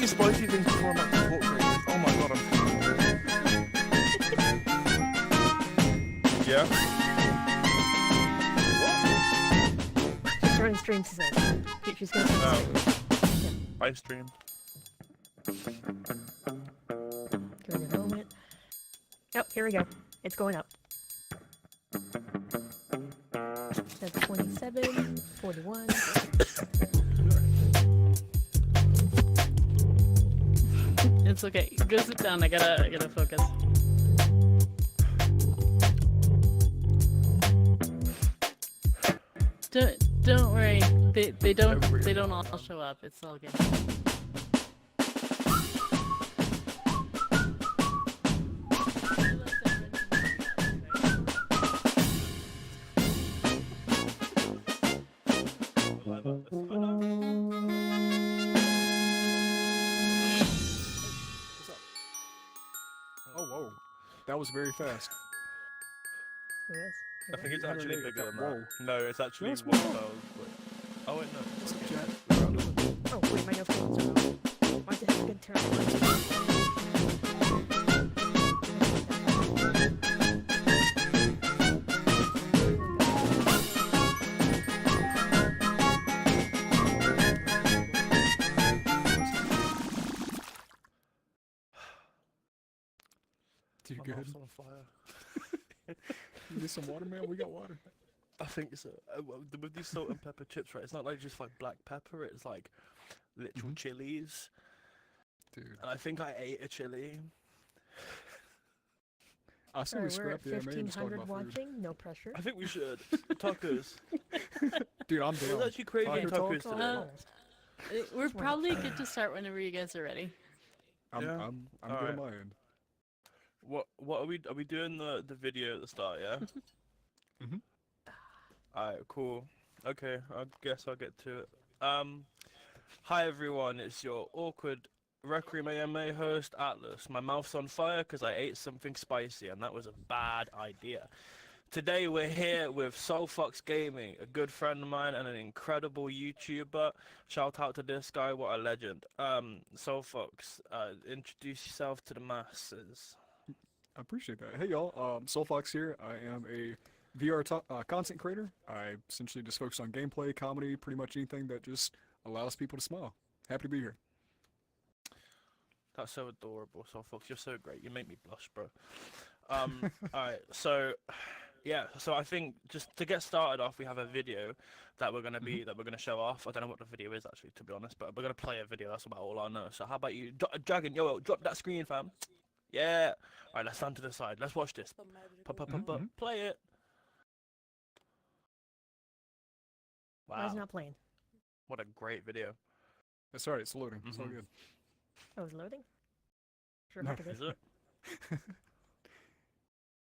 eating spicy things before I'm actually pork ribs. Oh my god, I'm... Yeah? She's running streams, she says. She's gonna live stream. Give me a moment. Oh, here we go. It's going up. That's 27, 41. It's okay. Go sit down. I gotta focus. Don't worry. They don't all show up. It's all good. Oh, whoa. That was very fast. It was. I think it's actually bigger than that. Whoa. No, it's actually That's 1,000. Oh wait, no. What's up, chat? Oh, wait, my notifications are on. Why did it good turn You My good? mouth's on fire. You get some water, man? We got water. I think so. With these salt and pepper chips, right? It's not like just like black pepper. It's like literal chilies. Dude. And I think I ate a chili. I see Sorry, we we're at scrapped the anime and just talking 1,500 about food. watching. No pressure. I think we should. Tacos. Dude, I'm I down. was actually craving Taco tacos talk? today. We're probably good to start whenever you guys are ready. I'm Yeah. good on Alright. my end. What are we doing the video at the start, yeah? Mhm. Alright, cool. Okay, I guess I'll get to it. Hi everyone, it's your awkward Requiem AMA host, Atlas. My mouth's on fire because I ate something spicy and that was a bad idea. Today we're here with Soulfox Gaming, a good friend of mine and an incredible YouTuber. Shout out to this guy, what a legend. Soulfox, introduce yourself to the masses. I appreciate that. Hey y'all, Soulfox here. I am a VR content creator. I essentially just focus on gameplay, comedy, pretty much anything that just allows people to smile. Happy to be here. That's so adorable, Soulfox. You're so great. You make me blush, bro. Alright, so yeah, so I think just to get started off, we have a video that we're gonna show off. I don't know what the video is actually, to be honest, but we're gonna play a video. That's about all I know. So how about you, Dragon? Yo, drop that screen, fam. Yeah. All right, let's stand to the side. Let's watch this. Play it. Why is it Wow, not playing? what a great video. That's alright, it's loading. It's all good. Oh, it's loading? Sure, No. heck it Is is. it?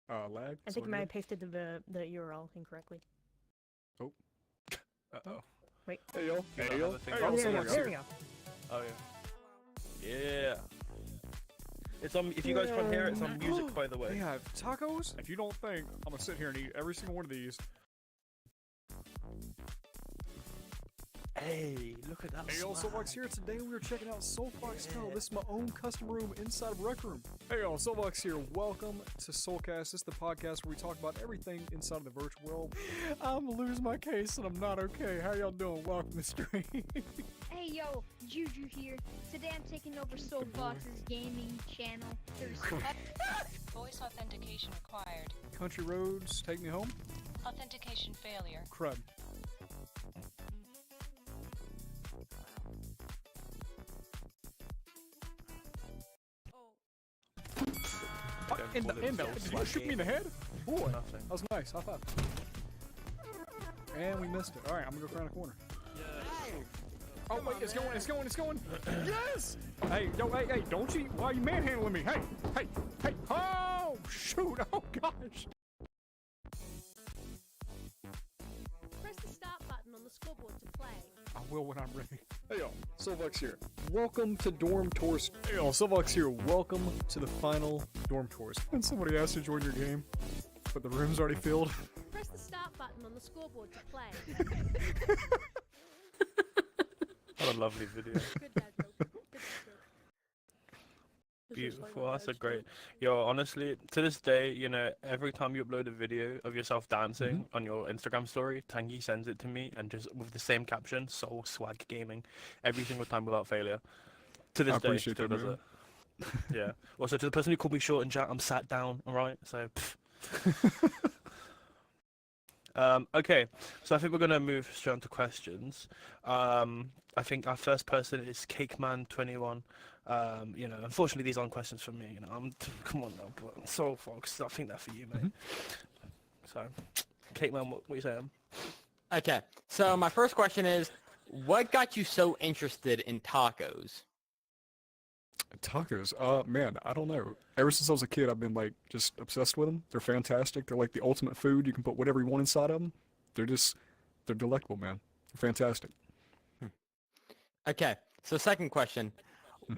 Lag. I think I might have pasted the URL incorrectly. Uh-oh. Wait. Hey y'all. You Hey don't y'all. have a thing Hey on Oh, y'all. there we go. Soulfox There we go. Oh yeah. Yeah. It's on. If you guys can't hear it, it's on music, by the way. They have tacos? If you don't think I'm gonna sit here and eat every single one of these. Hey, look at that. Hey y'all, swag. Soulfox here. Today we are checking out Soulfox Tunnel. This is my own custom room inside of Rec Room. Hey y'all, Soulfox here. Welcome to Soulcast. This is the podcast where we talk about everything inside of the virtual world. I'm losing my case and I'm not okay. How y'all doing? Welcome to the stream. Hey yo, Juju here. Today I'm taking over Soulfox's gaming channel. There's Voice authentication required. Country roads, take me home. Authentication failure. Crud. Don't In call the it end, Soul did you Swag shoot me in the Gaming. head? Boy, that Nothing. was nice. High five. And we missed it. All right, I'm gonna go around the corner. Oh wait, it's going. Yes! Hey, yo, hey, don't you? Why are you manhandling me? Hey! Oh shoot! Oh gosh! Press the start button on the scoreboard to play. I will when I'm ready. Hey y'all, Soulfox here. Welcome to Dorm Tours. Hey y'all, Soulfox here. Welcome to the final Dorm Tours. And somebody asked to join your game, but the room's already filled. Press the start button on the scoreboard to play. What a lovely video. Good dad joke. Good dad joke. Beautiful. That's a great. Yo, honestly, to this day, you know, every time you upload a video of yourself dancing on your Instagram story, Tangy sends it to me and just with the same caption, Soul Swag Gaming, every single time without failure. To this I day, appreciate still that, does man. it. Yeah. Also, to the person who called me short and chat, I'm sat down. All right. So. Okay, so I think we're gonna move straight on to questions. I think our first person is CakeMan21. You know, unfortunately these aren't questions for me. You know, come on now, but Soul Fox, I think they're for you, mate. So, CakeMan, what you saying? Okay, so my first question is, what got you so interested in tacos? Tacos. Man, I don't know. Ever since I was a kid, I've been like just obsessed with them. They're fantastic. They're like the ultimate food. You can put whatever you want inside of them. They're delectable, man. They're fantastic. Okay, so second question,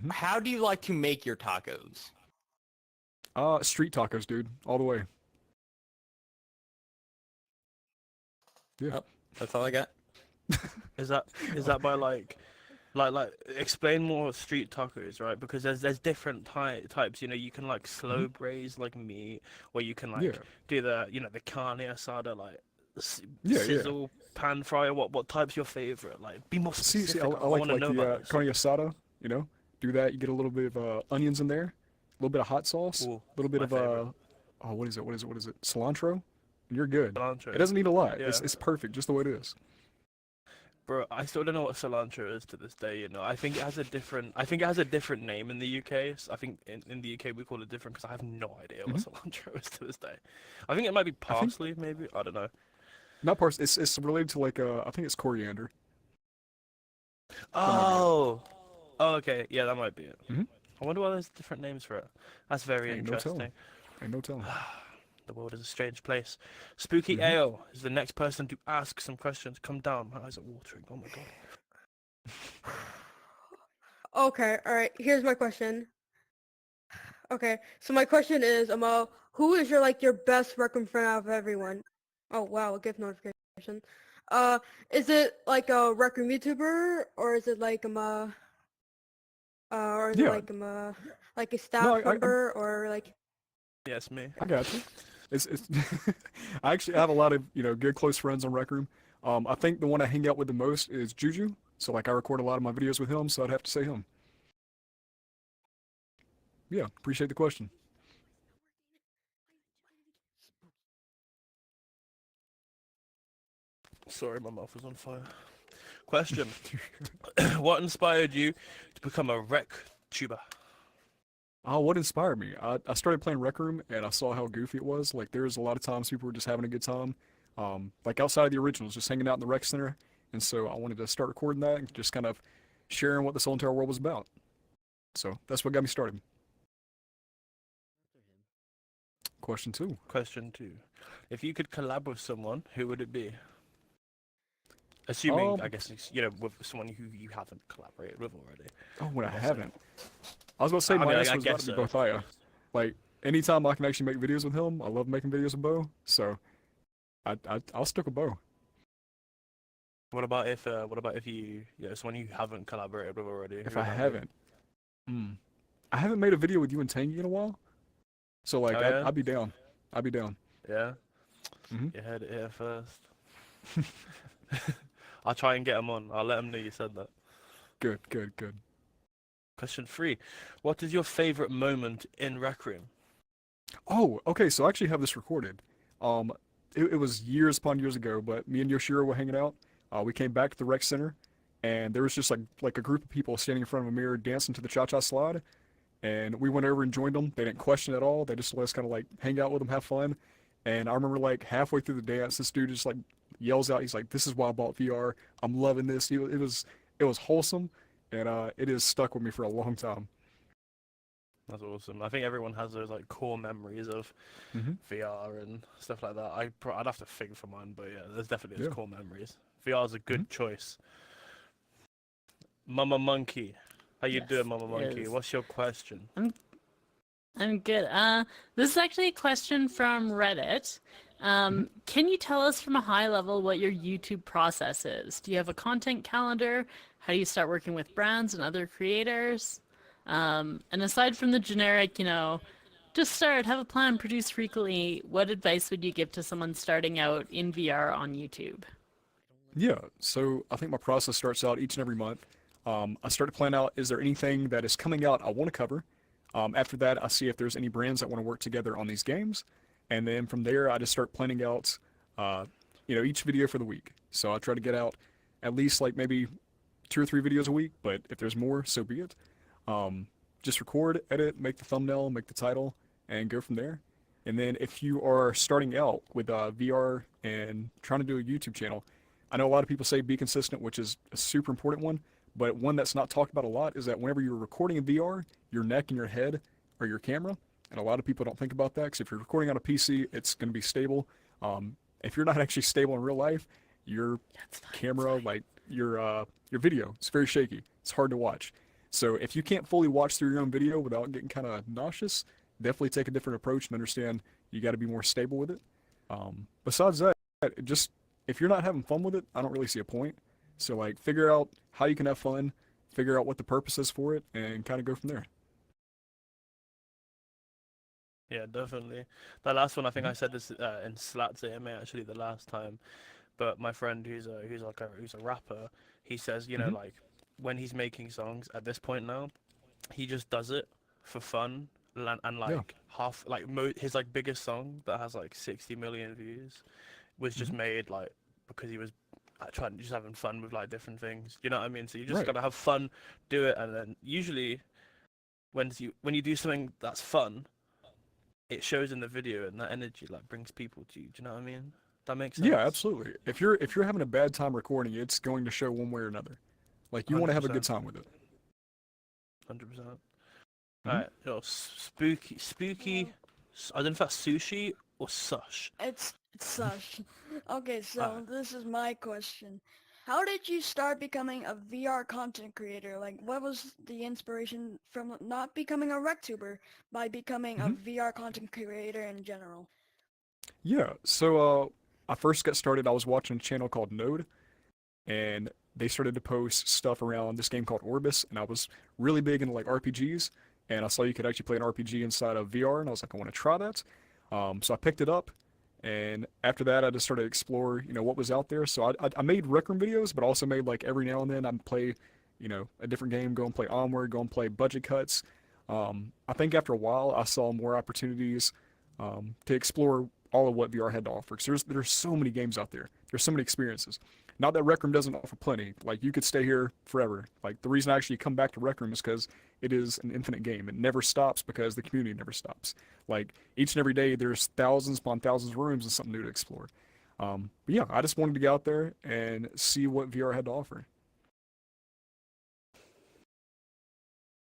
how do you like to make your tacos? Street tacos, dude, all the way. Yeah. Oh, that's all I got. Is that by like explain more street tacos, right? Because there's different types. You know, you can like slow braise like meat, or you can like do the the carne asada like sizzle pan fryer. What type's your favorite? Like, be more specific. See, I I like want to know the about this. carne asada. You know, do that. You get a little bit of onions in there, a little bit of hot sauce, a Ooh, little bit my of favorite. oh, what is it? Cilantro. And you're good. Cilantro. It doesn't need a lot. Yeah. It's perfect, just the way it is. Bro, I still don't know what cilantro is to this day, you know. I think it has a different name in the UK. I think in the UK we call it different because I have no idea what cilantro is to this day. I think it might be parsley, maybe. I don't know. Not parsley. It's related to like I think it's coriander. Oh. Oh, okay. Yeah, that might be it. Mhm. I wonder why there's different names for it. That's very Ain't no interesting. telling. Ain't no telling. The world is a strange place. Spooky Ale is the next person to ask some questions. Come down. My eyes are watering. Oh my god. Okay, alright, here's my question. Okay, so my question is, who is your best Rec Room friend out of everyone? Oh wow, a gift notification. Is it like a Rec Room YouTuber, or is it like or is it Yeah. like a staff I- member, or like? Yes, me. I got you. It's I actually have a lot of good close friends on Rec Room. I think the one I hang out with the most is Juju. So like I record a lot of my videos with him, so I'd have to say him. Yeah, appreciate the question. Sorry, my mouth was on fire. Question. What inspired you to become a rec tuber? Oh, what inspired me? I started playing Rec Room and I saw how goofy it was. Like there's a lot of times people were just having a good time, like outside of the originals, just hanging out in the rec center. And so I wanted to start recording that and just kind of sharing what this whole entire world was about. So that's what got me started. Question 2. Question 2. If you could collab with someone, who would it be? Assuming, I guess, with someone who you haven't collaborated with already. Oh, when I Also- haven't. I was gonna say I mean, my I answer was about guess to be so. Bothaya. Like anytime I can actually make videos with him, I love making videos with Bo. So I'll stick with Bo. What about if you, someone you haven't collaborated with already? If who I would that be? haven't, I haven't made a video with you and Tangy in a while. So like Oh, yeah? I'd be down. I'd be down. Yeah? Mhm. You heard it here first. I'll try and get him on. I'll let him know you said that. Good. Question 3. What is your favorite moment in Rec Room? Oh, okay. So I actually have this recorded. It was years upon years ago, but me and Yoshiro were hanging out. We came back to the rec center, and there was just like a group of people standing in front of a mirror dancing to the cha-cha slide. And we went over and joined them. They didn't question at all. They just let us kind of like hang out with them, have fun. And I remember like halfway through the dance, this dude just like yells out, he's like, "This is why I bought VR. I'm loving this." It was wholesome, and it has stuck with me for a long time. That's awesome. I think everyone has those like core memories of VR and stuff like that. I'd have to think for mine, but yeah, there's definitely those core memories. VR is a good choice. Mama Monkey, how you Yes, doing, Mama Monkey? yes. What's your question? I'm good. This is actually a question from Reddit. Can you tell us from a high level what your YouTube process is? Do you have a content calendar? How do you start working with brands and other creators? And aside from the generic, just start, have a plan, produce frequently, what advice would you give to someone starting out in VR on YouTube? Yeah, so I think my process starts out each and every month. I start to plan out, is there anything that is coming out I want to cover? After that, I see if there's any brands that want to work together on these games. And then from there, I just start planning out, each video for the week. So I try to get out at least like maybe 2 or 3 videos a week, but if there's more, so be it. Just record, edit, make the thumbnail, make the title, and go from there. And then if you are starting out with VR and trying to do a YouTube channel, I know a lot of people say be consistent, which is a super important one, but one that's not talked about a lot is that whenever you're recording in VR, your neck and your head are your camera. And a lot of people don't think about that because if you're recording on a PC, it's going to be stable. If you're not actually stable in real life, your camera, like your video, it's very shaky. It's hard to watch. So if you can't fully watch through your own video without getting kind of nauseous, definitely take a different approach and understand you got to be more stable with it. Besides that, just if you're not having fun with it, I don't really see a point. So like figure out how you can have fun, figure out what the purpose is for it, and kind of go from there. Yeah, definitely. That last one, I think I said this in Slats AMA actually the last time. But my friend, who's a rapper, he says, Mhm. like when he's making songs at this point now, he just does it for fun, and Yeah. like his like biggest song that has like 60 million views was just Mhm. made like because he was trying just having fun with like different things. You know what I mean? So you just Right. gotta have fun, do it, and then usually when you do something that's fun, it shows in the video, and that energy like brings people to you. Do you know what I mean? That makes Yeah, sense. absolutely. If you're having a bad time recording, it's going to show one way or another. Like you want to have a good 100%. time with it. 100%. Mhm. Alright, spooky. I don't know if that's sushi or sush. It's such. Okay, so Alright. this is my question. How did you start becoming a VR content creator? Like, what was the inspiration from not becoming a RecTuber by becoming a Mhm. VR content creator in general? Yeah. So I first got started. I was watching a channel called Node, and they started to post stuff around this game called Orbis, and I was really big into like RPGs, and I saw you could actually play an RPG inside of VR, and I was like, I want to try that. So I picked it up, and after that, I just started to explore, what was out there. So I made Rec Room videos, but also made like every now and then I'd play, a different game, go and play Onward, go and play Budget Cuts. I think after a while, I saw more opportunities to explore all of what VR had to offer. Because there's so many games out there. There's so many experiences. Not that Rec Room doesn't offer plenty. Like you could stay here forever. Like the reason I actually come back to Rec Room is because it is an infinite game. It never stops because the community never stops. Like each and every day, there's thousands upon thousands of rooms and something new to explore. But yeah, I just wanted to get out there and see what VR had to offer.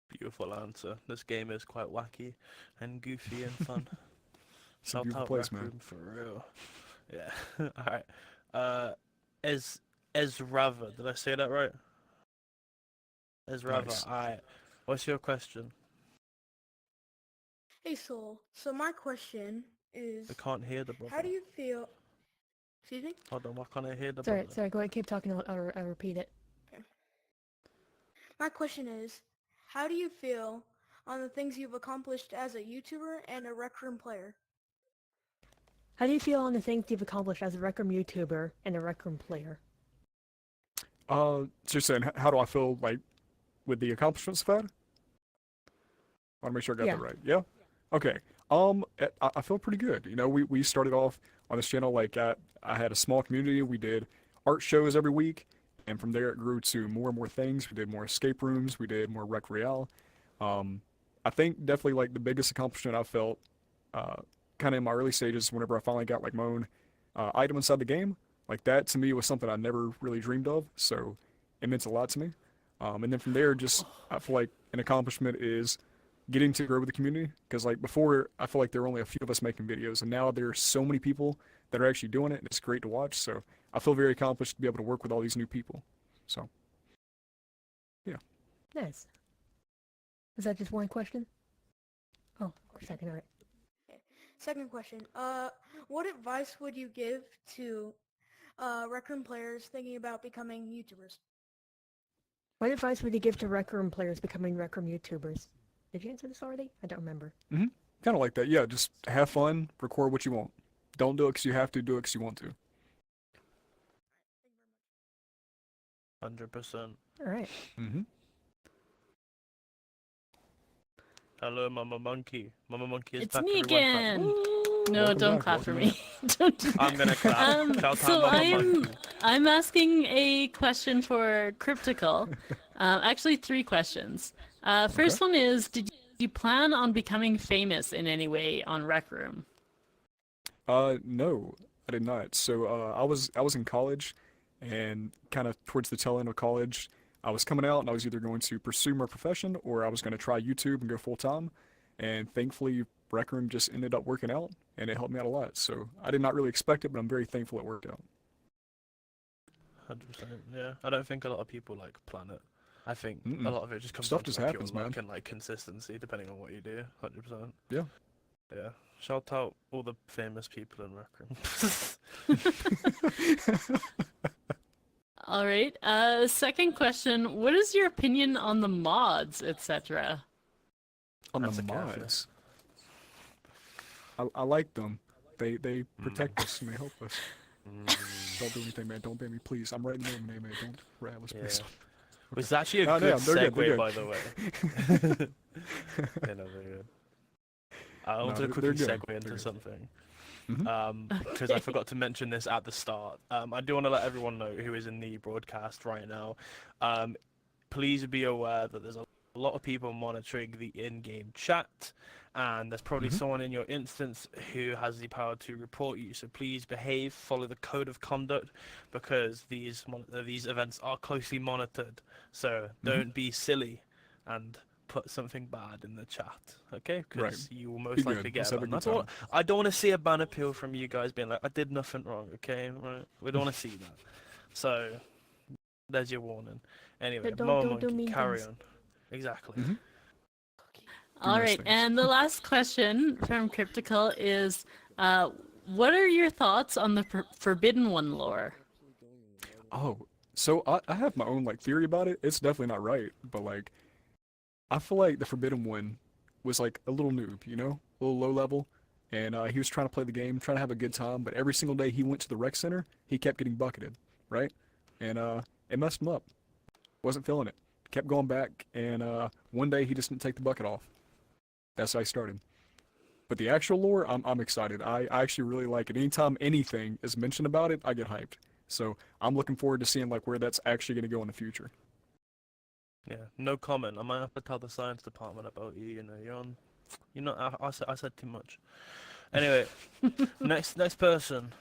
Beautiful answer. This game is quite wacky and goofy and fun. It's a Shout beautiful out place, Rec man. Room for real. Yeah. Alright. Ez Ezrava. Did I say that right? Ezrava. Nice. Alright. What's your question? Hey Soul, so my question is, I can't hear the brother. how do you feel? Excuse me? Hold on, why can't I hear the Sorry, brother? sorry. Go ahead, keep talking. I'll repeat it. My question is, how do you feel on the things you've accomplished as a YouTuber and a Rec Room player? How do you feel on the things you've accomplished as a Rec Room YouTuber and a Rec Room player? So you're saying, how do I feel like with the accomplishments I've had? I want to make sure I got Yeah. that right. Yeah. Okay. I feel pretty good. We started off on this channel like I had a small community. We did art shows every week, and from there it grew to more and more things. We did more escape rooms. We did more rec royale. I think definitely like the biggest accomplishment I felt, kind of in my early stages, whenever I finally got like my own item inside the game. Like that to me was something I never really dreamed of. So it meant a lot to me. And then from there, just I feel like an accomplishment is getting to grow with the community because like before I feel like there were only a few of us making videos and now there's so many people that are actually doing it and it's great to watch, so I feel very accomplished to be able to work with all these new people, so yeah. Nice. Was that just one question? Oh, second, alright. Second question, what advice would you give to Rec Room players thinking about becoming YouTubers? What advice would you give to Rec Room players becoming Rec Room YouTubers? Did you answer this already? I don't remember. Kind of like that. Yeah, just have fun, record what you want. Don't do it because you have to, do it because you want to. 100%. All right. Hello, Mama Monkey. Mama Monkey is It's back. me Everyone clap. again. Woo! No, Welcome don't back, clap for welcome me. Don't do I'm gonna clap. Shout out so Mama Monkey. I'm asking a question for Cryptical. Actually, 3 questions. First one is, did you plan on becoming famous in any way on Rec Room? No, I did not. So I was in college, and kind of towards the tail end of college, I was coming out, and I was either going to pursue my profession or I was going to try YouTube and go full time. And thankfully, Rec Room just ended up working out, and it helped me out a lot. So I did not really expect it, but I'm very thankful it worked out. 100%. Yeah. I don't think a lot of people like plan it. I think a lot of it just comes Stuff down to just like, happens, pure luck man. and like consistency, depending on what you do. 100%. Yeah. Yeah. Shout out all the famous people in Rec Room. All right. Second question, what is your opinion on the mods, etc.? On That's the a careful. mods, I like them. They protect us and they help us. Don't do anything, man. Don't ban me, please. I'm writing your name, man. Don't rat us, please. It was actually a Oh, good yeah, they're segue, good. by the way. Yeah, no, they're good. I wanted to they're quickly good. segue They're into good. something. Mhm. Because I forgot to mention this at the start. I do want to let everyone know who is in the broadcast right now. Please be aware that there's a lot of people monitoring the in-game chat, and there's probably someone in your instance who has the power to report you. So please behave, follow the code of conduct, because these events are closely monitored. So don't be silly and put something bad in the chat, okay? Because Right. you will most Be likely good. get Let's a have a ban. good time. I don't want to see a ban appeal from you guys being like, I did nothing wrong, okay? Right? We don't want to see that. So there's your warning. Anyway, Don't Mama do Monkey, mean carry things. on. Exactly. All nice right, things. and the last question from Cryptical is, what are your thoughts on the Forbidden One lore? Oh, so I have my own like theory about it. It's definitely not right, but like I feel like the Forbidden One was like a little noob, you know, a little low level, and he was trying to play the game, trying to have a good time, but every single day he went to the rec center, he kept getting bucketed, right? And it messed him up. Wasn't feeling it. Kept going back, and one day he just didn't take the bucket off. That's how I started. But the actual lore, I'm excited. I actually really like it. Anytime anything is mentioned about it, I get hyped. So I'm looking forward to seeing like where that's actually going to go in the future. Yeah, no comment. I might have to tell the science department about you. You know, I said too much. Anyway, next person.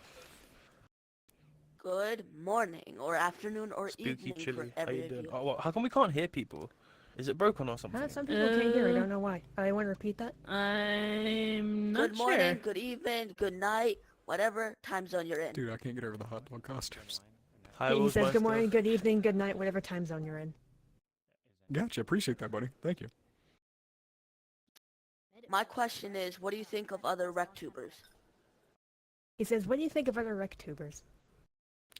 Good morning, or afternoon, or Spooky evening for Chili. How every you of doing? you. Oh, how come we can't hear people? Is it broken or something? Some people can't hear. I don't know why. I want to repeat that. I'm not Good morning, sure. good evening, good night, whatever time zone you're in. Dude, I can't get over the hot dog costumes. Hi, He says Wolfmeister. good morning, good evening, good night, whatever time zone you're in. Gotcha. Appreciate that, buddy. Thank you. My question is, what do you think of other RecTubers? He says, what do you think of other RecTubers?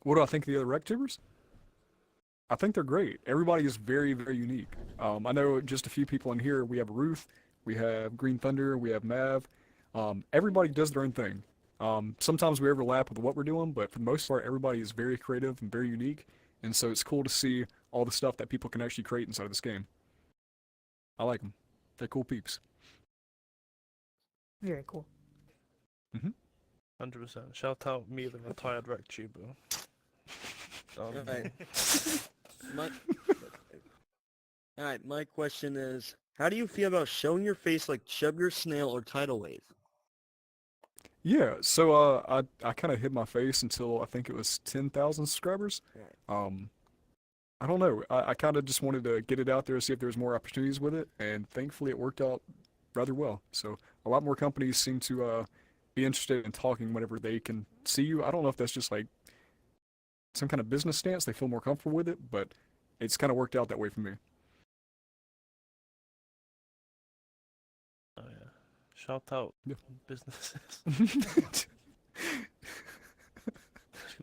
What do I think of the other RecTubers? I think they're great. Everybody is very, very unique. I know just a few people in here. We have Ruth, we have Green Thunder, we have Mav. Everybody does their own thing. Sometimes we overlap with what we're doing, but for the most part, everybody is very creative and very unique. And so it's cool to see all the stuff that people can actually create inside of this game. I like them. They're cool peeps. Very cool. 100%. Shout out me, the retired rec tuber. Alright. Alright, my question is, how do you feel about showing your face like Sugar Snail or Tidal Wave? Yeah, so I kind of hid my face until I think it was 10,000 subscribers. I don't know. I kind of just wanted to get it out there, see if there was more opportunities with it, and thankfully it worked out rather well. So a lot more companies seem to be interested in talking whenever they can see you. I don't know if that's just like some kind of business stance. They feel more comfortable with it, but it's kind of worked out that way for me. Oh yeah. Shout out businesses.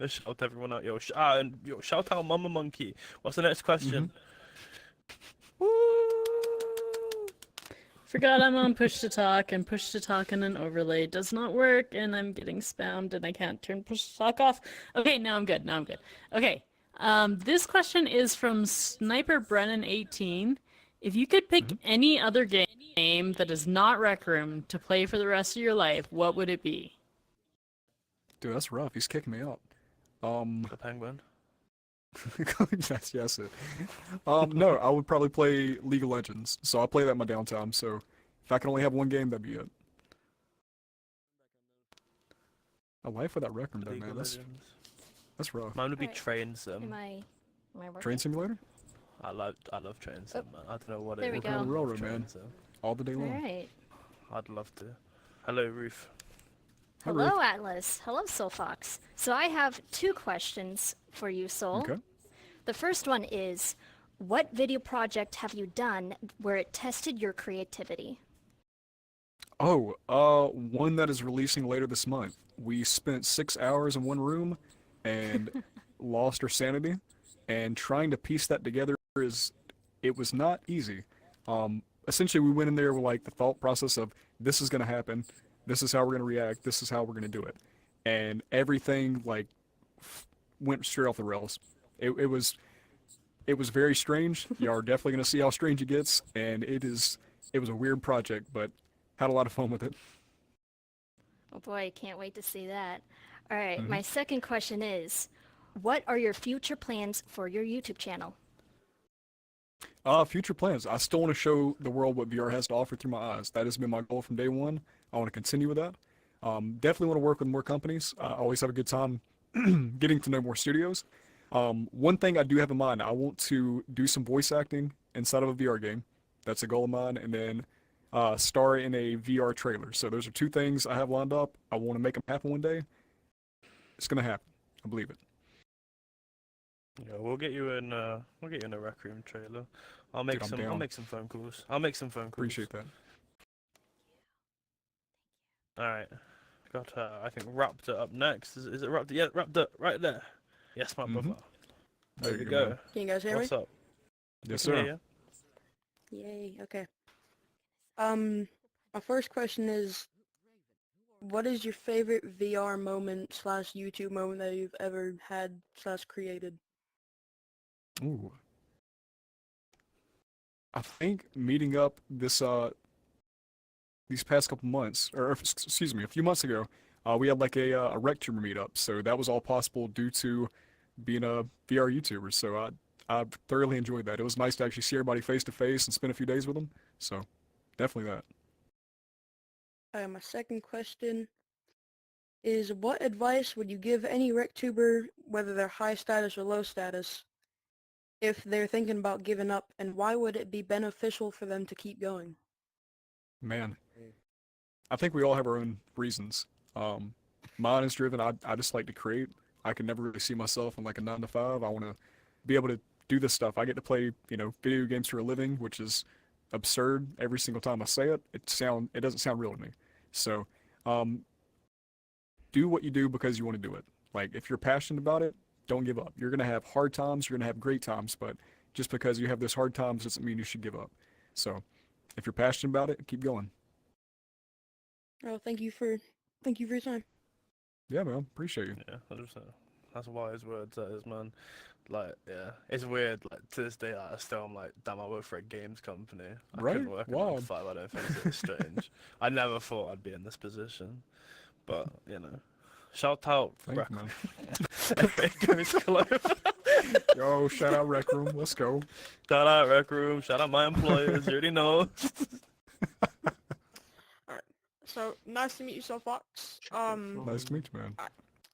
Shout everyone out, yo. And yo, shout out Mama Monkey. What's the next question? Forgot I'm on push to talk, and push to talk in an overlay does not work, and I'm getting spammed, and I can't turn push to talk off. Okay, now I'm good. Now I'm good. Okay. This question is from Sniper Brennan 18. If you could pick any other game that is not Rec Room to play for the rest of your life, what would it be? Dude, that's rough. He's kicking me out. The Penguin. yes. No, I would probably play League of Legends. So I play that in my downtime. So if I can only have one game, that'd be it. A life without Rec Room, though, League man. of That's rough. Mine would be Alright. Train Sim. Am I working? Train Simulator? I love Train Sim, man. I don't know what There it we is. go. Working on the railroad, Train man. Sim. All the day long. Alright. I'd love to. Hello, Ruth. Hi, Ruth. Hello, Atlas. Hello, Soul Fox. So I have 2 questions for you, Soul. Okay. The first one is, what video project have you done where it tested your creativity? Oh, one that is releasing later this month. We spent 6 hours in one room and lost our sanity, and trying to piece that together it was not easy. Essentially we went in there with like the thought process of this is gonna happen, this is how we're gonna react, this is how we're gonna do it, and everything like went straight off the rails. It was very strange. You are definitely gonna see how strange it gets, and it was a weird project, but had a lot of fun with it. Oh boy, can't wait to see that. Alright, my second question is, what are your future plans for your YouTube channel? Future plans. I still want to show the world what VR has to offer through my eyes. That has been my goal from day one. I want to continue with that. Definitely want to work with more companies. I always have a good time getting to know more studios. One thing I do have in mind, I want to do some voice acting inside of a VR game. That's a goal of mine. And then star in a VR trailer. So those are 2 things I have lined up. I want to make them happen one day. It's going to happen. I believe it. Yeah, we'll get you in a Rec Room trailer. I'll make Dude, I'm down. some phone calls. I'll make some phone calls. Appreciate that. Alright. Got I think Raptor up next. Is it Raptor? Yeah, Raptor right there. Yes, my brother. There There you we go, go. man. Can you guys hear What's me? up? Yes, We can sir. hear ya. Yay, okay. My first question is, what is your favorite VR moment / YouTube moment that you've ever had / created? Ooh. I think meeting up these past couple months, or excuse me, a few months ago, we had like a RecTuber meetup. So that was all possible due to being a VR YouTuber. So I thoroughly enjoyed that. It was nice to actually see everybody face to face and spend a few days with them. So definitely that. My second question is, what advice would you give any RecTuber, whether they're high status or low status, if they're thinking about giving up, and why would it be beneficial for them to keep going? Man, I think we all have our own reasons. Mine is driven. I just like to create. I can never really see myself in like a 9 to 5. I want to be able to do this stuff. I get to play, video games for a living, which is absurd every single time I say it. It doesn't sound real to me. So, do what you do because you want to do it. Like if you're passionate about it, don't give up. You're gonna have hard times. You're gonna have great times, but just because you have those hard times doesn't mean you should give up. So, if you're passionate about it, keep going. Oh, thank you for your time. Yeah, man. Appreciate you. Yeah, 100%. That's wise words, that is, man. Like, yeah, it's weird. Like to this day, I'm like, damn, I work for a games company. I Right? couldn't work a Wow. 9 to 5. I don't think it's strange. I never thought I'd be in this position, but shout out, Thank Rec you, man. Games Club. Yo, shout out Rec Room. Let's go. Shout out Rec Room. Shout out my employers. You already know. So, nice to meet you, Soul Fox. Nice to meet you, man.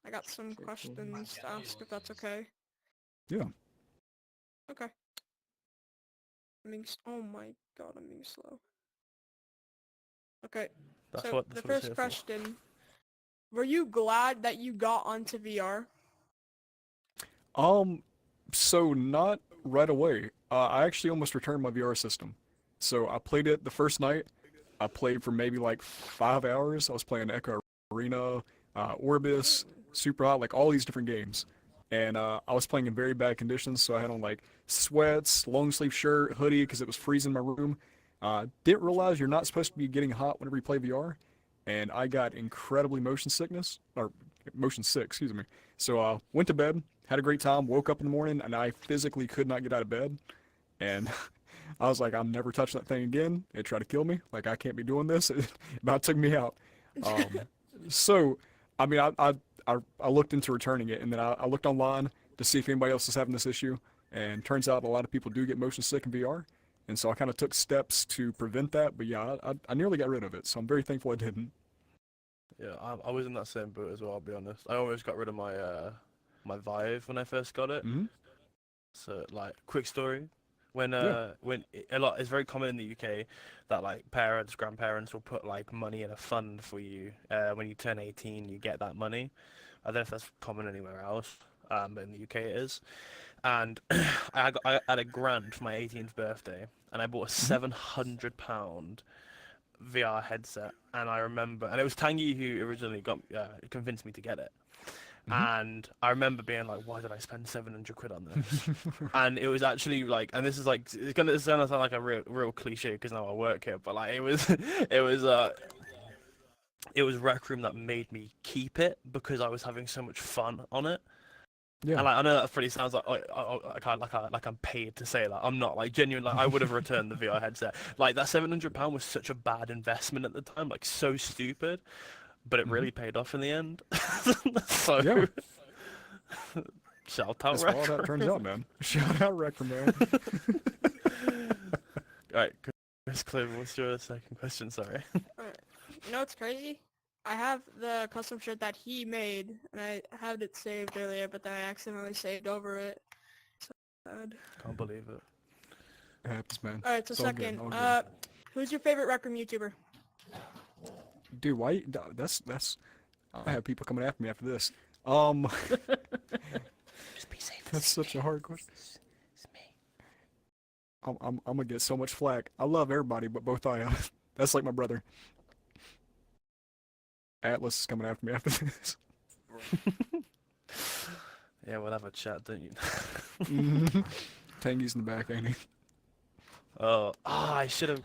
I got some questions to ask, if that's okay. Yeah. Okay. Oh my god, I'm being slow. Okay, That's so what the that's what it's first here for. question, were you glad that you got onto VR? So not right away. I actually almost returned my VR system. So I played it the first night. I played for maybe like 5 hours. I was playing Echo Arena, Orbis, Super Hot, like all these different games. and I was playing in very bad conditions, so I had on like sweats, long sleeve shirt, hoodie because it was freezing in my room. Didn't realize you're not supposed to be getting hot whenever you play VR, and I got incredibly motion sickness, or motion sick, excuse me. So went to bed, had a great time, woke up in the morning, and I physically could not get out of bed, and I was like, I'm never touching that thing again. It tried to kill me. Like, I can't be doing this. It about took me out. So, I mean, I looked into returning it, and then I looked online to see if anybody else is having this issue, and turns out a lot of people do get motion sick in VR, and so I kind of took steps to prevent that, but yeah, I nearly got rid of it, so I'm very thankful I didn't. Yeah, I was in that same boat as well, I'll be honest. I almost got rid of my my Vive when I first got it. Hmm. So, like, quick story. When Yeah. it's very common in the UK that like parents, grandparents will put like money in a fund for you. When you turn 18, you get that money. I don't know if that's common anywhere else, but in the UK it is. And I had a grant for my 18th birthday, and I bought a £700 VR headset. And I remember, and it was Tangy who originally convinced me to get it. And I remember being like, why did I spend 700 quid on this? And it was actually like, and this is like, it's gonna sound like a real cliche because now I work here, but like it was Rec Room that made me keep it because I was having so much fun on it. Yeah. And like, I know that pretty sounds like I'm paid to say that. I'm not, like, genuinely. Like, I would have returned the VR headset. Like, that £700 was such a bad investment at the time, like so stupid, but it really paid off in the end. So, Yeah. shout out That's all Rec that turns Room. out, man. Shout out Wrecker, man. Alright, Chris Clover, what's your second question? Sorry. Alright. You know what's crazy? I have the custom shirt that he made, and I had it saved earlier, but then I accidentally saved over it. So bad. Can't believe it. It happens, man. Alright, so It's all good, second, all good. who's your favorite Rec Room YouTuber? Dude, why? That's. I have people coming after me after this. Just be safe. That's such a hard question. I'm gonna get so much flack. I love everybody, but both I. That's like my brother. Atlas is coming after me after this. Yeah, we'll have a chat, don't you? Tangy's in the back, ain't he? I should have.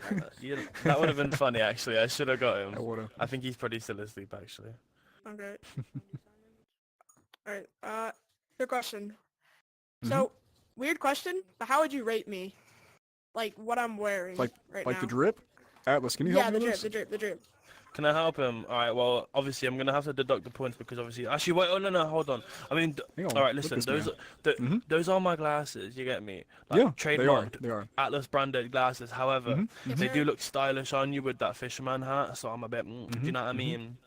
That would have been funny, actually. I should have got him. I would've. I think he's probably still asleep, actually. Okay. Alright, good question. So, weird question, but how would you rate me? Like, what I'm wearing Like right the now. drip? Atlas, can you Yeah, help the me drip, with the this? drip, the drip. Can I help him? Alright, well, obviously, I'm going to have to deduct the points because, obviously... Actually, wait, oh, no, hold on. I mean, Hang on, alright, look listen, this man. those are my glasses, you get me? Like, Yeah, trademarked they are. Atlas branded glasses. However, they do look stylish on you with that fisherman hat, so I'm a bit... do you know what I mean?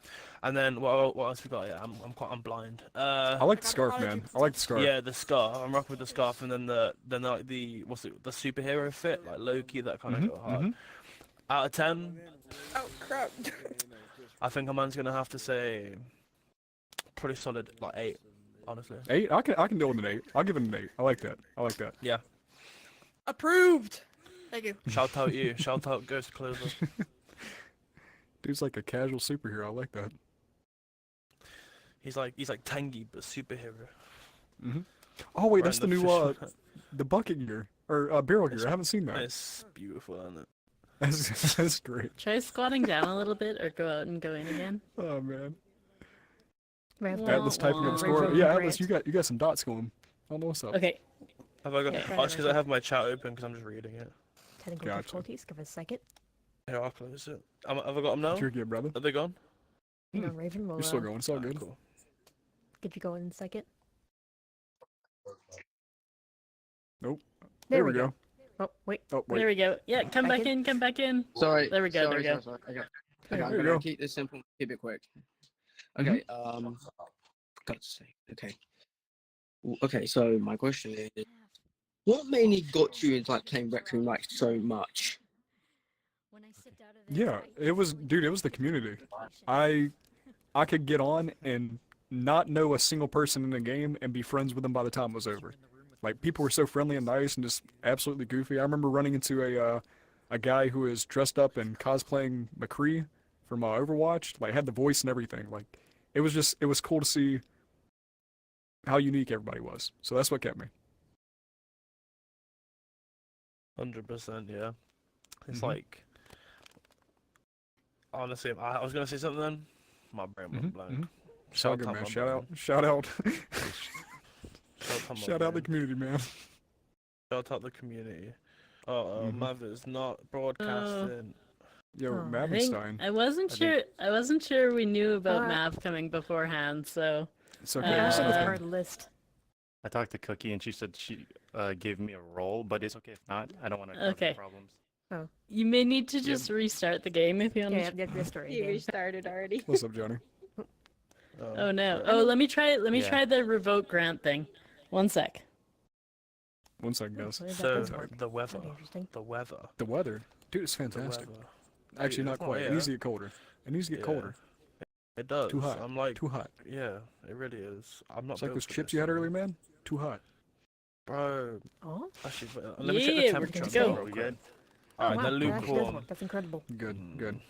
And then, what else we got? Yeah, I'm blind. I like the scarf, man. I like the scarf. Yeah, the scarf. I'm rocking with the scarf, and then like the superhero fit, like Loki, that kind of go hard. Out of 10, Oh, crap. I think a man's gonna have to say pretty solid, like 8, honestly. 8? I can deal with an 8. I'll give it an 8. I like that. Yeah. Approved! Thank you. Shout out you. Shout out Ghost Clover. Dude's like a casual superhero. I like that. He's like Tangy but superhero. Oh wait, Wearing that's the new fisherman hat. the bucket gear or barrel gear. I haven't seen that. It's beautiful, isn't it? That's great. Try squatting down a little bit or go out and go in again. Oh man. Atlas typing up score. Yeah, Atlas, you got some dots going. I don't know what's up. Okay. Have I got? Yeah. Oh, it's because I have my chat open because I'm just reading it. Technical Gotcha. difficulties. Give us a second. Here, I'll close it. Have I got them now? You're good, brother. Are they gone? Hang on, Raven. We'll You're still going. It's all good. Cool. get you going in a second. Nope. There we go. Oh, wait. Oh, wait. There we go. Yeah, come back in, come back in. Sorry. There we go, there we go. Sorry. Okay, There I'm we gonna go. keep this simple, keep it quick. Okay, for God's sake. Okay. Okay, so my question is, what mainly got you into like playing Rec Room like so much? Yeah, it was, dude, it was the community. I could get on and not know a single person in the game and be friends with them by the time it was over. Like, people were so friendly and nice and just absolutely goofy. I remember running into a guy who was dressed up and cosplaying McCree from Overwatch, like had the voice and everything. Like, it was cool to see how unique everybody was. So that's what kept me. 100%, yeah. It's Mhm. like, honestly, I was gonna say something then. My brain went blank. It's all good, man. Shout out. Shout out the community, man. Shout out the community. Oh, Mother's not broadcasting. Yo, I think Mavenstein. I wasn't sure we knew about Mav coming beforehand, so It's okay. It's It's okay. part of the list. I talked to Cookie and she said she gave me a role, but it's okay if not. I don't want to cause Okay. problems. Oh. you may need to just restart the game if you want. Yeah, yeah, restart You again. restarted already. What's up, Johnny? Oh no. Oh, let me try Yeah. try the revoke grant thing. One sec. 1 second, guys. What is that So thing for? the weather, That'd be interesting. the weather, The weather, dude, it's the fantastic. weather. Actually, not Oh, quite. It yeah. needs to get colder. It needs to get Yeah. colder. It does. Too hot. I'm like, Too hot. yeah, it really is. I'm not It's like built those for chips this you had anymore. earlier, man. Too hot. Bro. Oh, Actually, let me check the Yeah, we're temperature. good on to go. that real We quick. good? Alright, wow, they're that actually does lukewarm. work. That's incredible. Good, good.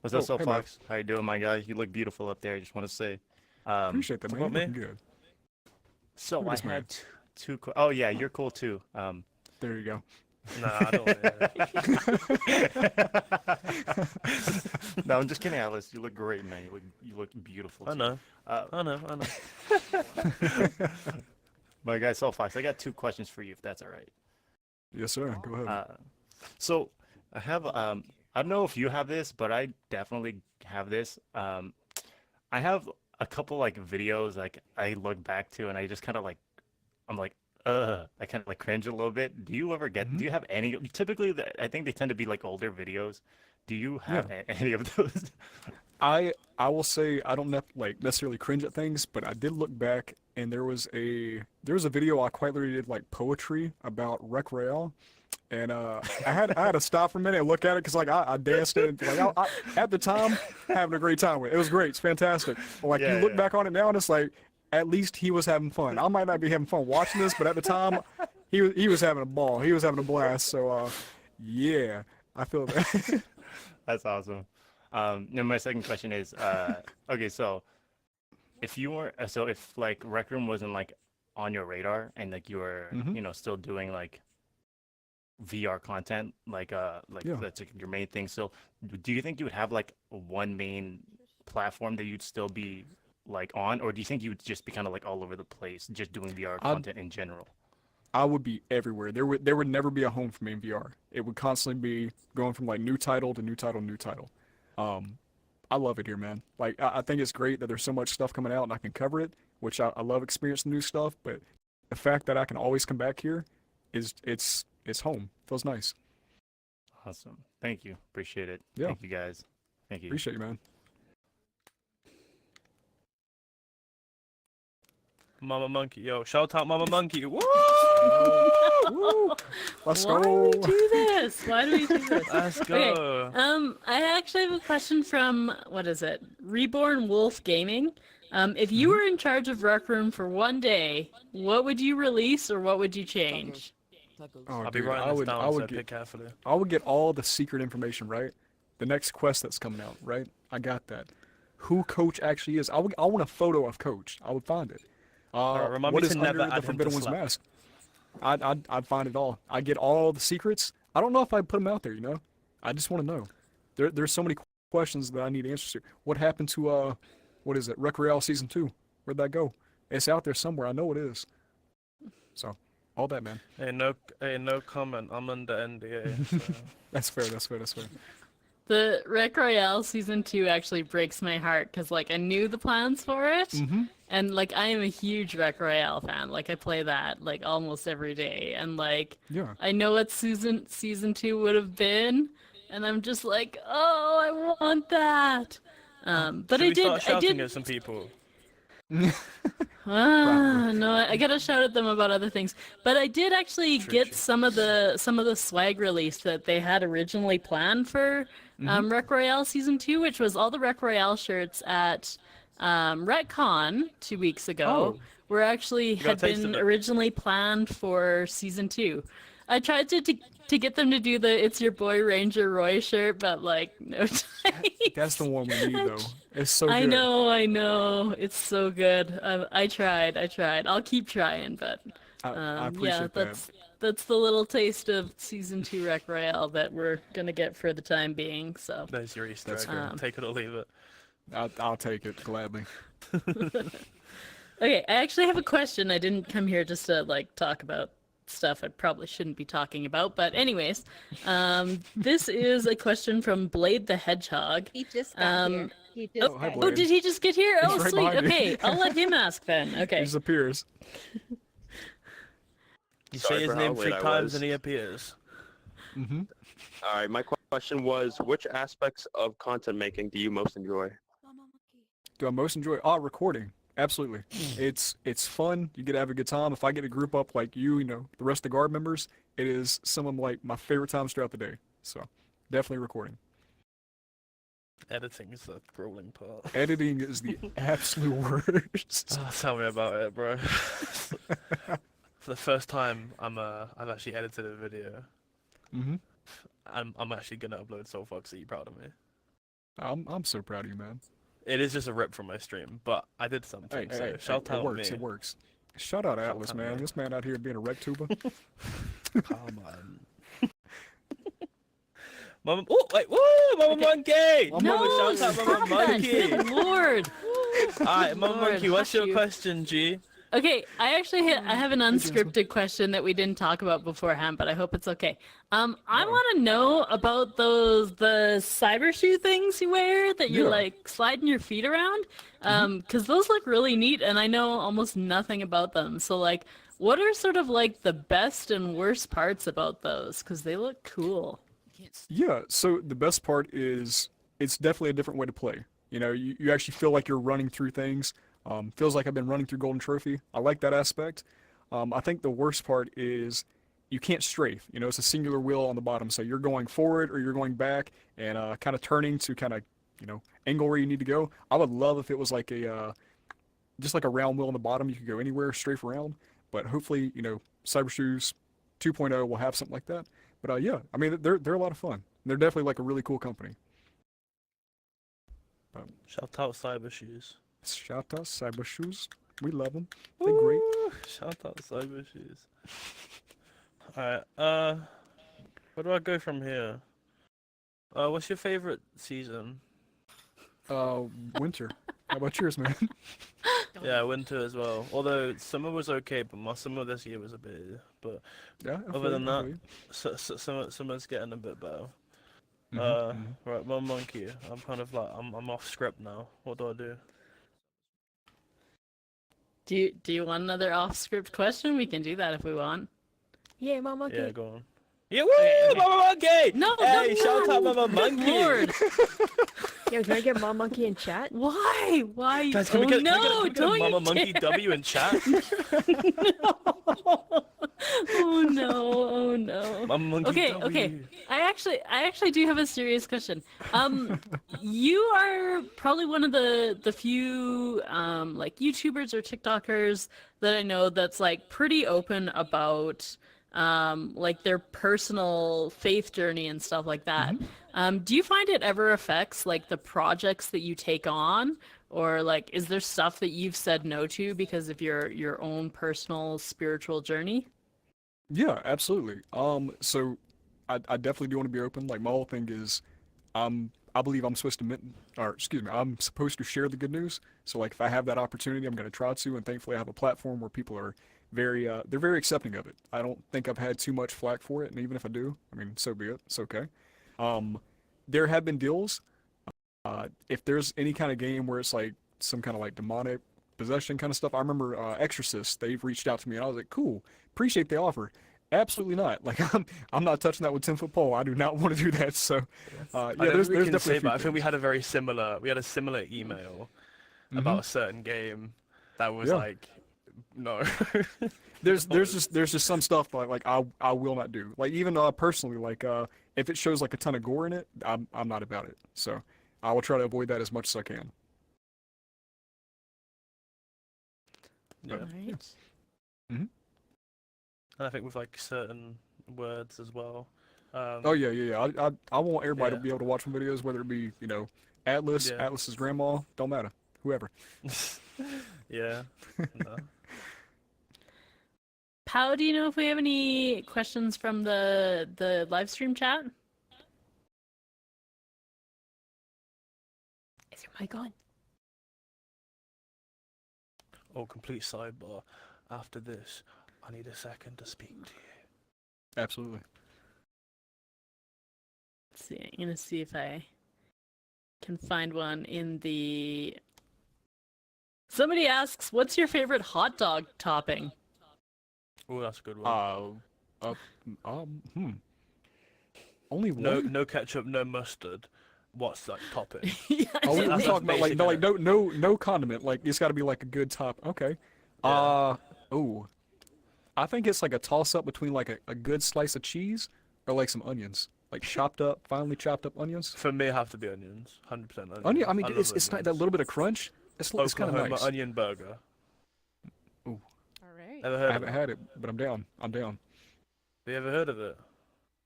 What's Oh, up, Soul hey, man. Fox? How you doing, my guy? You look beautiful up there. I just want to say. Appreciate that, man. about You're me? looking good. So Look I at this man. had two. Oh yeah, you're cool too. There you go. Nah, I don't want to. No, I'm just kidding, Alice. You look great, man. You look beautiful. I too. know. Uh, I know. My guy, Soul Fox. I got 2 questions for you, if that's all right. Yes, sir. Go ahead. So I have I don't know if you have this, but I definitely have this. I have a couple like videos like I look back to and I just kind of like I'm like I kind of like cringe a little bit. Do you ever get? Do you have any? Typically, I think they tend to be like older videos. Do you have any of those? I will say I don't like necessarily cringe at things, but I did look back and there was a video I quite literally did like poetry about Rec Royale, and I had to stop for a minute and look at it because like I danced it and, like I at the time having a great time with it. It was great, it's fantastic. But, like you look back on it now and it's like at least he was having fun. I might not be having fun watching this, but at the time he was having a ball. He was having a blast. So yeah, I feel that. That's awesome. Now my second question is, okay, so if you were, so if like Rec Room wasn't like on your radar and like you were, you know, still doing like VR content, like that's like your main thing. So do you think you would have like one main platform that you'd still be like on, or do you think you would just be kind of like all over the place, just doing VR content in general? I would be everywhere. There would never be a home for me in VR. It would constantly be going from like new title to new title, new title. I love it here, man. Like I think it's great that there's so much stuff coming out and I can cover it, which I love experiencing new stuff. But the fact that I can always come back here is it's home. Feels nice. Awesome. Thank you. Appreciate it. Yeah. Thank you guys. Thank you. Appreciate you, man. Mama Monkey, yo, shout out Mama Monkey. Woo! Woo! Let's Why go. do we do this? Why do we do this? Let's go. Okay. I actually have a question from what is it? Reborn Wolf Gaming. If you were in charge of Rec Room for one day, what would you release or what would you change? Oh, I'll be dude, writing this down, so get, pick carefully. I would get all the secret information, right? The next quest that's coming out, right? I got that. Who Coach actually is. I want a photo of Coach. I would find it. Remind What me is to never under add the him to Forbidden One's Slack. mask? I'd find it all. I get all the secrets. I don't know if I'd put them out there, you know? I just want to know. There's so many questions that I need answers to. What happened to, what is it, Rec Royale Season 2? Where'd that go? It's out there somewhere. I know it is. So, all that, man. Hey, no comment. I'm under NDA. So. That's fair, that's fair, that's fair. The Rec Royale Season 2 actually breaks my heart because, like, I knew the plans for it. And, like, I am a huge Rec Royale fan. Like, I play that, like, almost every day. And, like, I know what Season 2 would have been. And I'm just like, oh, I want that. But Should we start I shouting did. at some people? No, I gotta shout at them about other things. But I did actually get some of the swag release that they had originally planned for Rec Royale Season 2, which was all the Rec Royale shirts at RecCon 2 weeks ago, were actually got a had taste been of it. originally planned for season 2. I tried to get them to do the "It's Your Boy Ranger Roy" shirt, but like no time. That's the one we need though. It's so I good. know, it's so good. I tried. I'll keep trying, but I appreciate yeah, that. that's the little taste of season 2 Rec Royale that we're gonna get for the time being. So There's your Easter That's egg. good. Take it or leave it. I'll take it gladly. okay, I actually have a question. I didn't come here just to like talk about stuff I probably shouldn't be talking about, but anyways, this is a question from Blade the Hedgehog. He just got here. He just hi, got Oh, Blade. did he just get here? He's Oh, right sweet. behind you. Okay, I'll let him ask then. He Okay. just appears. You Sorry say his for how name late 3 I times was. and he appears. Mm-hmm. All right, my question was, which aspects of content making do you most enjoy? Do I most enjoy? Recording. Absolutely. It's fun. You get to have a good time. If I get a group up like you know, the rest of the guard members, it is some of like my favorite times throughout the day. So definitely recording. Editing is the grueling part. Editing is the absolute worst. Oh, tell me about it, bro. For the first time, I've actually edited a video. Mm-hmm. I'm actually gonna upload Soul Fox. Are you proud of me? I'm so proud of you, man. It is just a rip from my stream, but I did something. So shout out it works. me. It works. Shout out Atlas, out man. me. This man out here being a rec tuber. Come on. Mama, oh wait, woo, Mama Monkey! No, Shout out Mama stop that. Monkey! Good Lord. Alright, Mama Lord, Monkey, what's hush your you. question, G? Okay, I actually I have an unscripted question that we didn't talk about beforehand, but I hope it's okay. I want to know about the cyber shoe things you wear that you're Yeah. like sliding your feet around, because those look really neat, and I know almost nothing about them. So like, what are sort of like the best and worst parts about those? Because they look cool. Yeah, so the best part is it's definitely a different way to play. You know, you actually feel like you're running through things. Feels like I've been running through Golden Trophy. I like that aspect. I think the worst part is you can't strafe. You know, it's a singular wheel on the bottom, so you're going forward or you're going back and kind of turning to kind of, you know, angle where you need to go. I would love if it was like a just like a round wheel on the bottom. You could go anywhere, strafe around. But hopefully, you know, Cyber Shoes 2.0 will have something like that. But yeah, I mean, they're a lot of fun. They're definitely like a really cool company. Shout out Cyber Shoes. Shout out Cyber Shoes. We love them. They're great. Shout out Cyber Shoes. Alright, where do I go from here? What's your favorite season? Winter. How about yours, man? Yeah, winter as well. Although summer was okay, but my summer this year was a bit. But Yeah, I other feel than you, I that, feel you. summer's getting a bit better. Mhm. Right, Mum Monkey. I'm kind of like I'm off script now. What do I do? Do you want another off-script question? We can do that if we want. Yeah, Mama Monkey. Yeah, go on. Yeah, woo, Okay, okay. Mama Monkey! No, hey, no, shout no. out Mama Good Monkey! Lord. Yo, can I get Mama Monkey in chat? Why? Why? Guys, can oh we get, no! can we get Don't a Mama you Monkey dare. W in chat? Oh no! Oh no! Mama Monkey Okay, W. okay. I actually do have a serious question. You are probably one of the few like YouTubers or TikTokers that I know that's like pretty open about like their personal faith journey and stuff like that. Do you find it ever affects like the projects that you take on, or like is there stuff that you've said no to because of your own personal spiritual journey? Yeah, absolutely. So I definitely do want to be open. Like my whole thing is, I believe I'm supposed to I'm supposed to share the good news. So like if I have that opportunity, I'm going to try to. And thankfully, I have a platform where people are they're very accepting of it. I don't think I've had too much flack for it, and even if I do, I mean, so be it. It's okay. There have been deals. If there's any kind of game where it's like some kind of like demonic possession kind of stuff, I remember Exorcist. They've reached out to me, and I was like, cool, appreciate the offer. Absolutely not. Like I'm not touching that with 10-foot pole. I do not want to do that. So I yeah, don't there's think we can definitely say, a few but I think we things. had a similar email about a certain game that was Yeah. like, no. There's just some stuff like I will not do. Like even personally, like if it shows like a ton of gore in it, I'm not about it. So I will try to avoid that as much as I can. Yeah. Alright. And I think with like certain words as well. Oh yeah. I want everybody Yeah. to be able to watch my videos, whether it be Atlas, Yeah. Atlas's grandma, don't matter, whoever. Yeah. No. Pow, do you know if we have any questions from the live stream chat? Is your mic on? Oh, complete sidebar. After this, I need a second to speak to you. Absolutely. Let's see, I'm gonna see if I can find one in the... Somebody asks, what's your favorite hot dog topping? Oh, that's a good one. Only one? No ketchup, no mustard. What's that topping? Oh, we're That's talking about basic, no condiment. Like it's got to be like a good top. Okay. I think it's like a toss up between like a good slice of cheese or like some onions, like finely chopped up onions. For me, it have to be onions. 100% onions. Onion. I mean, love it's not that little bit of crunch. It's kind of Oklahoma nice. onion burger. Ooh. All right. Ever heard I of haven't it? had it, but I'm down. Have you ever heard of it?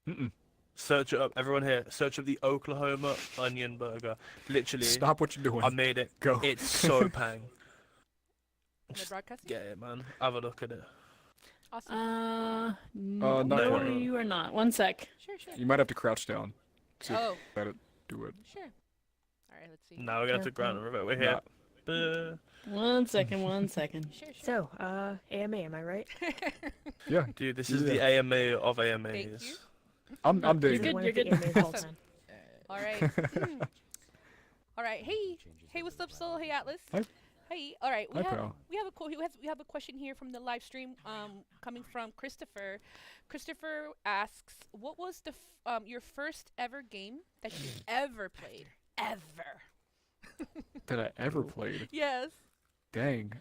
Mm-mm. Search it up. Everyone here, search up the Oklahoma onion burger. Literally. Stop what you're doing. I made it. Go. It's so pang. Am I broadcasting? Get it, man. Have a look at it. Awesome. not no, quite. you are not. One sec. Sure. You might have to crouch down. Oh. Let it do it. Sure. All right. Let's see. Now we're gonna have to ground and revert. We're here. One second. Sure. So, AMA, am I right? Yeah. Dude, this is the AMA of AMAs. Thank you. I'm You're digging. good, you're good. Awesome. All right. All right. Hey, what's up, Soul? Hey, Atlas. Hi. Hey. All right. Hi, pal. We have a question here from the live stream. Coming from Christopher. Christopher asks, "What was the your first ever game that you ever played? Ever?" That I ever played. Yes. Dang.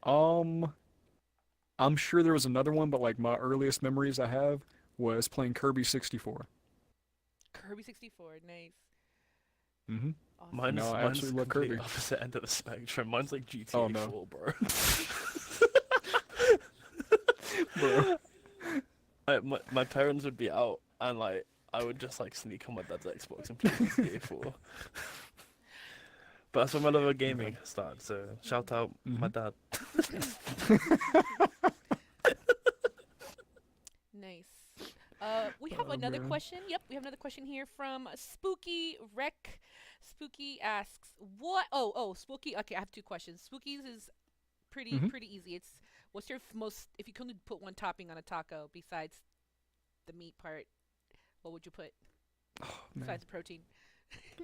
I'm sure there was another one, but like my earliest memories I have was playing Kirby 64. Kirby 64. Nice. Mm-hmm. Awesome. Mine's No, I mine's absolutely love complete Kirby. opposite end of the spectrum. Mine's like GTA Oh, no. 4, bro. Bro. My parents would be out, and like I would just like sneak on my dad's Xbox and play GTA 4. But that's when my love of gaming started. So shout out my dad. Nice. We have another man. question. Yep, we have another question here from Spooky Rec. Spooky asks, "What? Oh, Spooky. Okay, I have two questions. Spooky's is pretty easy. It's what's your most? If you couldn't put one topping on a taco besides the meat part, what would you put besides the protein?"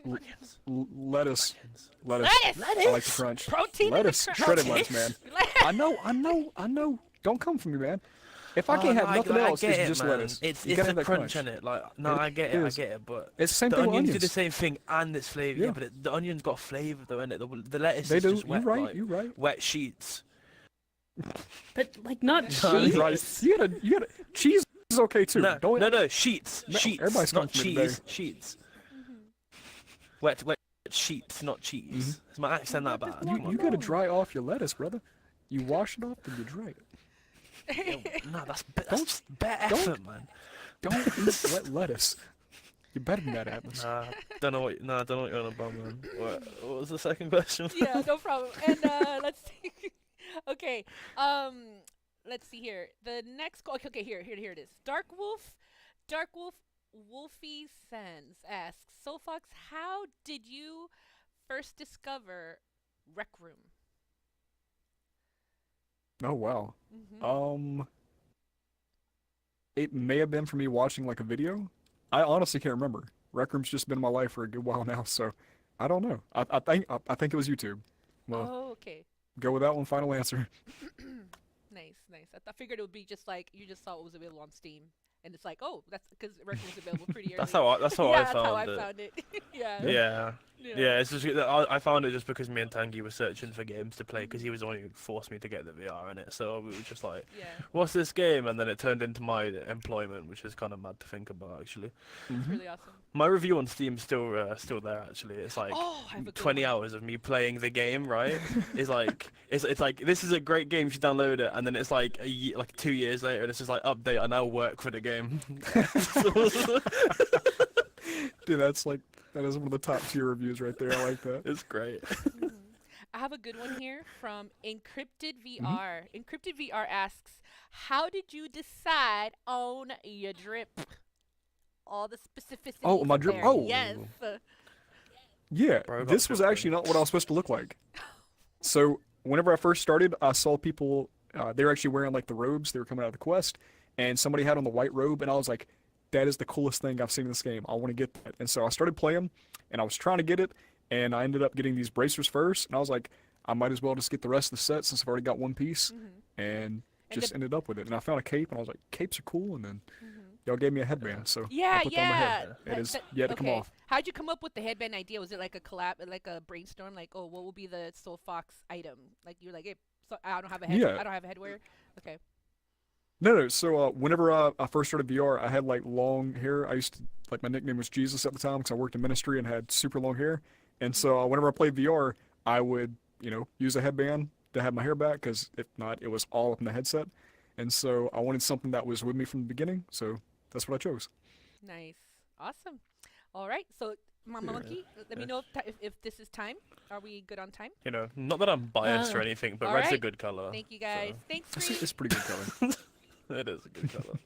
Lettuce. Lettuce! I like the crunch. Protein Lettuce. and the Shredded crunch. lettuce, man. I know. Don't come for me, man. If I can't have nothing else, it's just lettuce. It's You gotta have the that crunch in it. Like, no, I get it, but it's the same the thing with onions do onions. the same thing and it's flavor. Yeah, Yeah. but the onions got flavor though, innit? The lettuce They is do. just wet, You're right. like, You're right. wet sheets. But like not No, cheese. Right. You gotta. Cheese is okay too. No, sheets. No, Sheets, everybody's not coming for me cheese. Sheets. Wet sheets, not cheese. Is my accent that bad? Come You on. gotta dry off your lettuce, brother. You wash it off, then you dry it. No, that's better effort, man. Don't eat wet lettuce. You're better than that, Atlas. Don't know what you're on about, man. What was the second question? Yeah, no problem. And let's see. Okay. Let's see here. The next okay, here it is. Dark Wolf Wolfie Sands asks, "Soulfox, how did you first discover Rec Room?" Oh wow. It may have been for me watching like a video. I honestly can't remember. Rec Room's just been in my life for a good while now, so I don't know. I think it was YouTube. Well, Oh, okay. go with that one. Final answer. Nice. I figured it would be just like you just saw what was available on Steam and it's like, oh, that's because Rec Room was available pretty early. That's how I yeah, that's found how I it. found it. yeah. Yeah. Yeah, it's just I found it just because me and Tangy were searching for games to play because he was the one who forced me to get the VR in it. So we were just like, "What's this game?" And then it turned into my employment, which is kind of mad to think about actually. It's really awesome. My review on Steam's still there actually. It's like Oh, I have a good 20 one. hours of me playing the game, right? It's like it's like this is a great game. You should download it, and then it's like like 2 years later, and it's just like update. I now work for the game. Dude, that is one of the top tier reviews right there. I like that. It's great. I have a good one here from Encrypted VR. Encrypted VR asks, "How did you decide on your drip?" All the specificity. Oh, my drip. Oh. Yes. Yeah, Bro, this was actually not what I was supposed to look like. So whenever I first started, I saw people, they were actually wearing like the robes. They were coming out of the quest, and somebody had on the white robe, and I was like, that is the coolest thing I've seen in this game. I want to get that. And so I started playing, and I was trying to get it, and I ended up getting these bracers first, and I was like, I might as well just get the rest of the set since I've already got one piece, and just ended up with it. And I found a cape, and I was like, capes are cool, and then y'all gave me a headband, so I put that on my head. It is yet to come off. How'd you come up with the headband idea? Was it like a collab, like a brainstorm? Like, oh, what will be the Soul Fox item? Like you were like, hey, so I don't have a head. Yeah. I don't have a headwear. Okay. No. So whenever I first started VR, I had like long hair. I used to my nickname was Jesus at the time because I worked in ministry and had super long hair. And so whenever I played VR, I would use a headband to have my hair back because if not, it was all up in the headset. And so I wanted something that was with me from the beginning. So that's what I chose. Nice. Awesome. All right. So Mama Monkey, let me know if this is time. Are we good on time? Not that I'm biased or anything, but red's a good color. Thank you guys. So. Thanks. It's a pretty good color. It is a good color.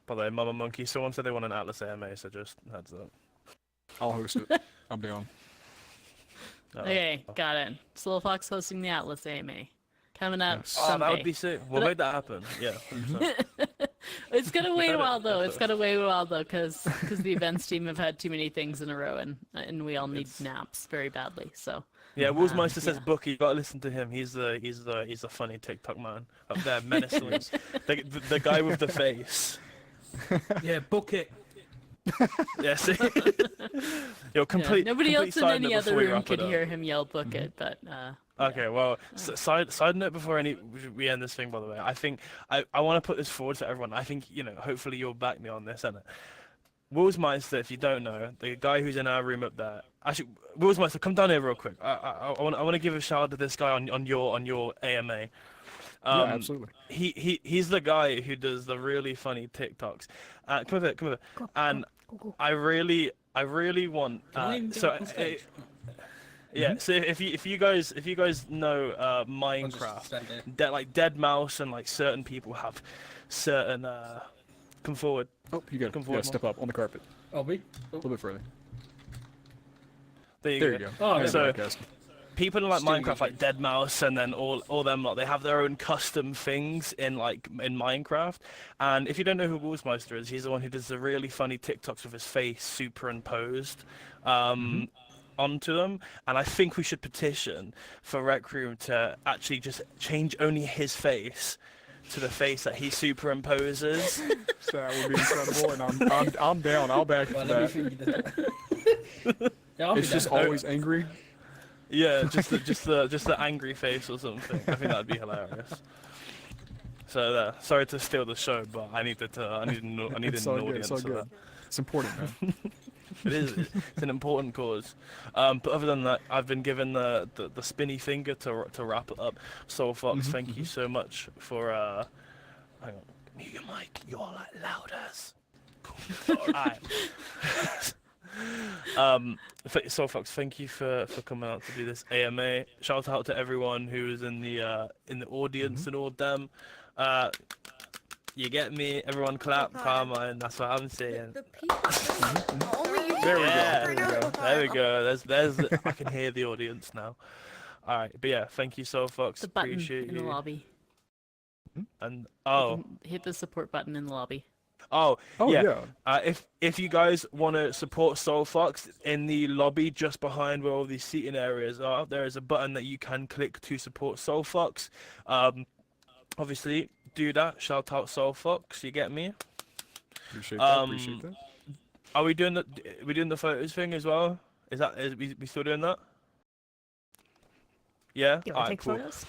By the way, Mama Monkey, someone said they want an Atlas AMA, so just heads up. I'll host it. I'm down. Okay, got it. Slow Fox hosting the Atlas AMA. Coming up Oh, someday. that would be sick. We'll make that happen. Yeah. It's gonna wait a while though. It's gonna wait a while though, because the events team have had too many things in a row, and we all need naps very badly. So. Yeah, Woolsmeister says book. You gotta listen to him. He's the funny TikTok man up there, menacing. the guy with the face. Yeah, book it. Yeah, see? Yo, complete. Nobody else in any other room could could hear him yell "book it," but. Okay, well, side note before we end this thing, by the way, I think I want to put this forward to everyone. I think, hopefully you'll back me on this, innit? Willsmeister, if you don't know, the guy who's in our room up there. Actually, Willsmeister, come down here real quick. I want to give a shout out to this guy on your AMA. Yeah, absolutely. He's the guy who does the really funny TikToks. Come over. And I really want. Yeah, so if you guys know Minecraft, Dead Mouse and certain people have certain come forward. Oh, you gotta step up on the carpet. Oh, me? A little bit further. There you go. Oh, so people in Minecraft, like Dead Mouse, and then all them they have their own custom things in Minecraft. And if you don't know who Woolsmeister is, he's the one who does the really funny TikToks with his face superimposed. Onto them, and I think we should petition for Rec Room to actually just change only his face to the face that he superimposes. That would be incredible, and I'm down. I'll back you for that. It's just always angry. Yeah, just the angry face or something. I think that'd be hilarious. So sorry to steal the show, but I needed an audience for that. It's important, man. It is. It's an important cause. But other than that, I've been given the spinny finger to wrap it up. Soul Fox, thank you so much for. Hang on, mute your mic. You're loud as. Alright. Soul Fox, thank you for coming out to do this AMA. Shout out to everyone who is in the audience and all them. You get me? Everyone clap, Carmine. That's what I'm saying. There we go. There's. I can hear the audience now. All right, but yeah, thank you, Soul Fox. The button Appreciate in you. the lobby. And hit the support button in the lobby. Yeah. If you guys want to support Soul Fox in the lobby just behind where all these seating areas are, there is a button that you can click to support Soul Fox. Obviously, do that. Shout out Soul Fox. You get me? Appreciate that. Appreciate that. Are we doing the photos thing as well? Is we still doing that? Yeah. You want to Alright, take cool. photos?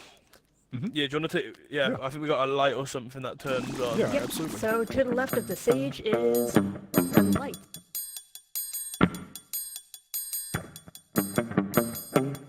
Yeah, do you want to take? Yeah, Yeah. I think we got a light or something that turns on. Yeah, Yep. absolutely. So to the left of the sage is the light.